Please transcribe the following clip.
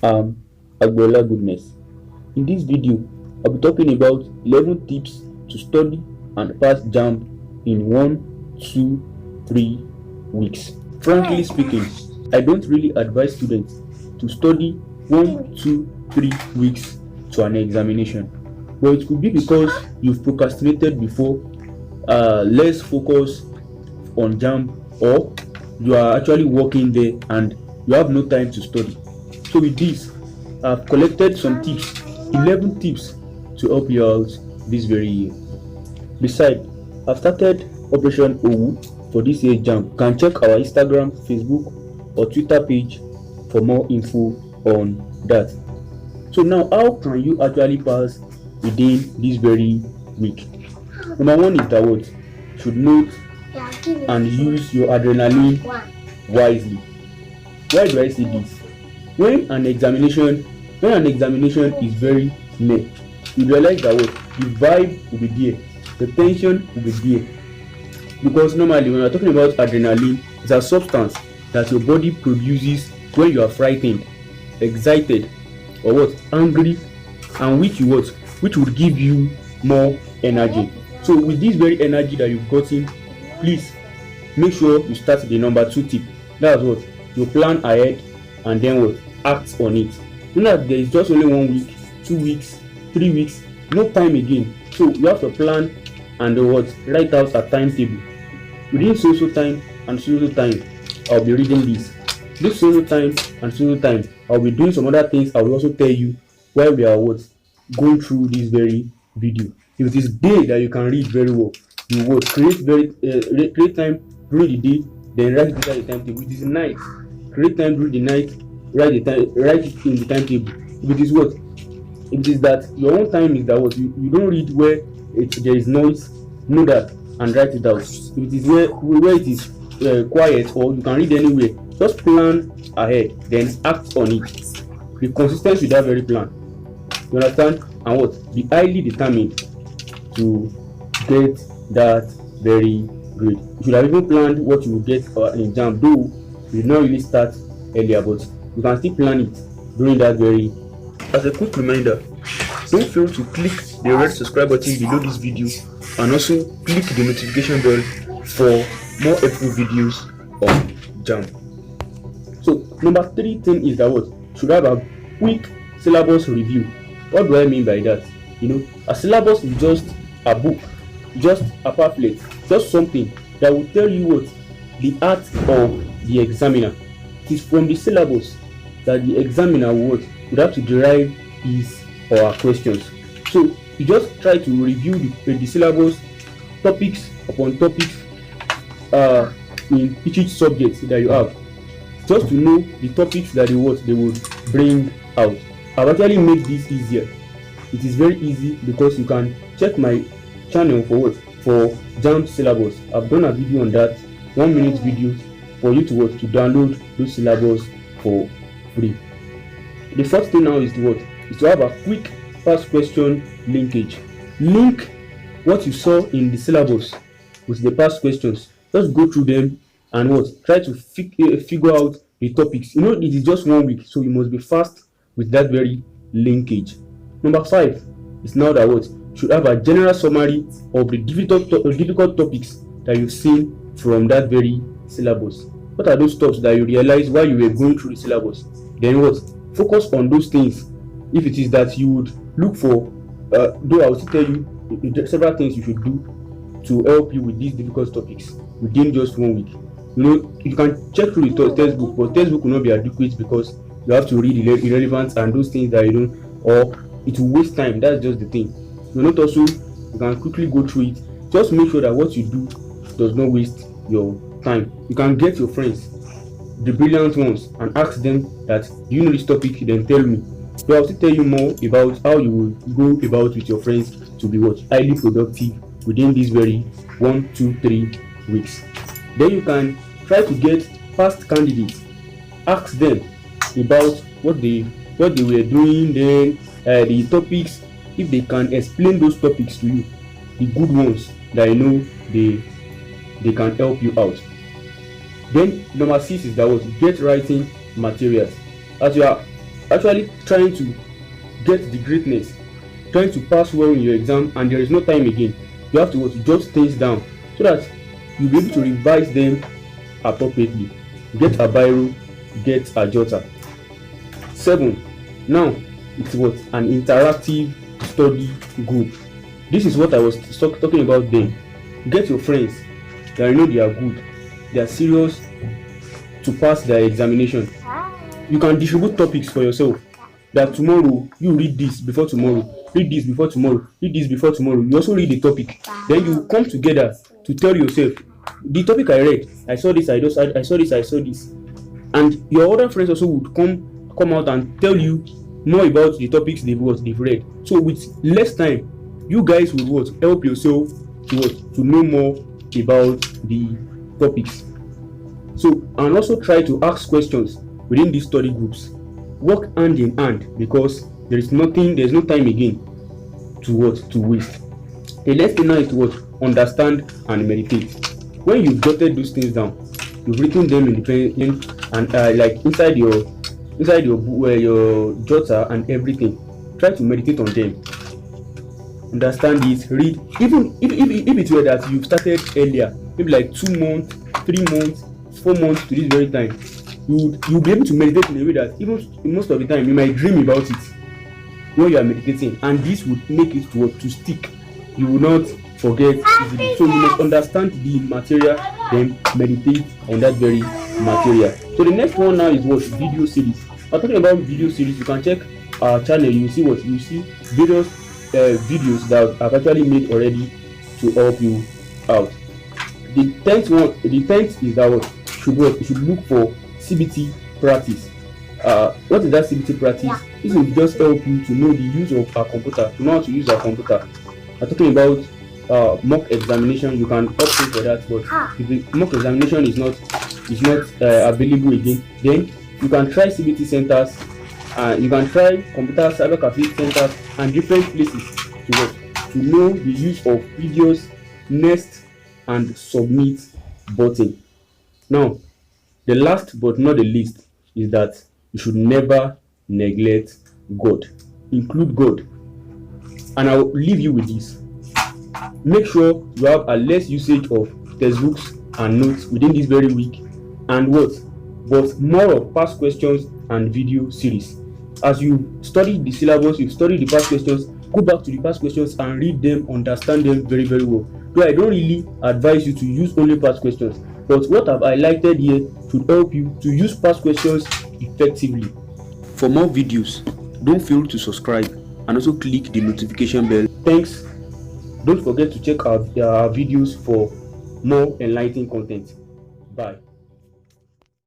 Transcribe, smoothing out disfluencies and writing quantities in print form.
I'm Agbola Goodness. In this video, I'll be talking about 11 tips to study and pass JAMB in 1, 2, 3 weeks. Frankly speaking, I don't really advise students to study 1, 2, 3 weeks to an examination, but it could be because you've procrastinated before, less focus on JAMB, or you are actually working there and you have no time to study. So with this, I've collected some tips, 11 tips to help you out this very year. Besides, I've started Operation OWU for this year's JAMB. You can check our Instagram, Facebook or Twitter page for more info on that. So now, how can you actually pass within this very week? Number one is that what? You should note and use your adrenaline wisely. Why do I say this? When an examination is very near, you realize that what? The vibe will be there, the tension will be there. Because normally when you're talking about adrenaline, it's a substance that your body produces when you are frightened, excited, or what? Angry, and which would give you more energy. So with this very energy that you've gotten, please make sure you start the number 2 tip. That's what? You plan ahead and then what? Act on it. You know that there is just only 1 week, 2 weeks, 3 weeks, no time again. So you have to plan and write out a timetable. Within so time and so time, I'll be reading this. This so time and so time, I'll be doing some other things. I will also tell you while we are going through this very video. If it is day that you can read very well, you will create time during the day, then write it inside the timetable. If it is night, create time during the night, write it in the timetable. If it is that your own time is that you don't read where there is noise, know that and write it out. If it is where it is quiet, or you can read anywhere, just plan ahead, then act on it. Be consistent with that very plan. You understand? And be highly determined to get that very grade. You should have even planned what you will get in JAMB, though you did not really start earlier, but you can still plan it during that very. As a quick reminder, don't fail to click the red subscribe button below this video and also click the notification bell for more helpful videos on JAMB. So number 3 thing is that should have a quick syllabus review. What do I mean by that? A syllabus is just a book, just a pamphlet, just something that will tell you the art of the examiner. It is from the syllabus that the examiner would have to derive his or her questions. So you just try to review the syllabus, topics upon topics, in each subject that you have, just to know the topics that they would bring out. I've actually made this easier. It is very easy because you can check my channel for JAMB syllabus. I've done a video on that, 1-minute video for you to download those syllabus for free. The first thing now is to have a quick past question linkage. Link what you saw in the syllabus with the past questions. Just go through them and try to figure out the topics. It is just 1 week, so you must be fast with that very linkage. Number 5 is now that should have a general summary of the difficult topics that you've seen from that very syllabus. What are those topics that you realize while you were going through the syllabus? Then focus on those things. If it is that you would look for, though I will still tell you several things you should do to help you with these difficult topics within just 1 week. You can check through the textbook, but textbook will not be adequate because you have to read irrelevant and those things that or it will waste time. That's just the thing. You can quickly go through it. Just make sure that what you do does not waste your time. You can get your friends, the brilliant ones, and ask them that, do you know this topic? Then tell me. So I'll still tell you more about how you will go about with your friends to be highly productive within these very 1, 2, 3 weeks. Then you can try to get past candidates. Ask them about what they were doing, then the topics, if they can explain those topics to you, the good ones that they can help you out. Then number 6 is that get writing materials. As you are actually trying to get the greatness, trying to pass well in your exam, and there is no time again, you have to what, jot things down so that you'll be able to revise them appropriately. Get a biro, get a jotter. 7. Now it's what, an interactive study group. This is what I was talking about then. Get your friends that you know they are good, they are serious to pass their examination. You can distribute topics for yourself, that tomorrow you read this before tomorrow, read this before tomorrow, read this before tomorrow. You also read the topic. Then you come together to tell yourself, the topic I read, I saw this, I saw this. And your other friends also would come out and tell you more about the topics they've read. So with less time, you guys will help yourself to know more about the topics. So, and also try to ask questions within these study groups. Work hand in hand, because there's no time again to waste. The next thing now is to understand and meditate. When you've jotted those things down, you've written them in pen and like inside your jotter and everything, try to meditate on them. Understand it, read. Even if it were that you've started earlier, maybe like 2 months, 3 months, 4 months to this very time, you'll be able to meditate in a way that even most of the time you might dream about it when you are meditating, and this would make it to stick. You will not forget easily. So you must understand the material, then meditate on that very material. So the next one now is video series. I'm talking about video series. You can check our channel. You see various videos that I've actually made already to help you out. The 10th is that you should look for CBT practice. What is that CBT practice? This will just help you to know the use of a computer, to know how to use a computer. I'm talking about mock examination. You can opt for that, but if the mock examination is not available again, then you can try CBT centers. You can try computer cyber cafe centers and different places to know the use of videos, next, and submit button. Now, the last but not the least is that you should never neglect God. Include God. And I'll leave you with this. Make sure you have a less usage of textbooks and notes within this very week, and but more of past questions and video series. As you study the syllabus, you've studied the past questions, go back to the past questions and read them, understand them very, very well. Though I don't really advise you to use only past questions, but what I've highlighted here should help you to use past questions effectively. For more videos, don't fail to subscribe and also click the notification bell. Thanks. Don't forget to check out our videos for more enlightening content. Bye.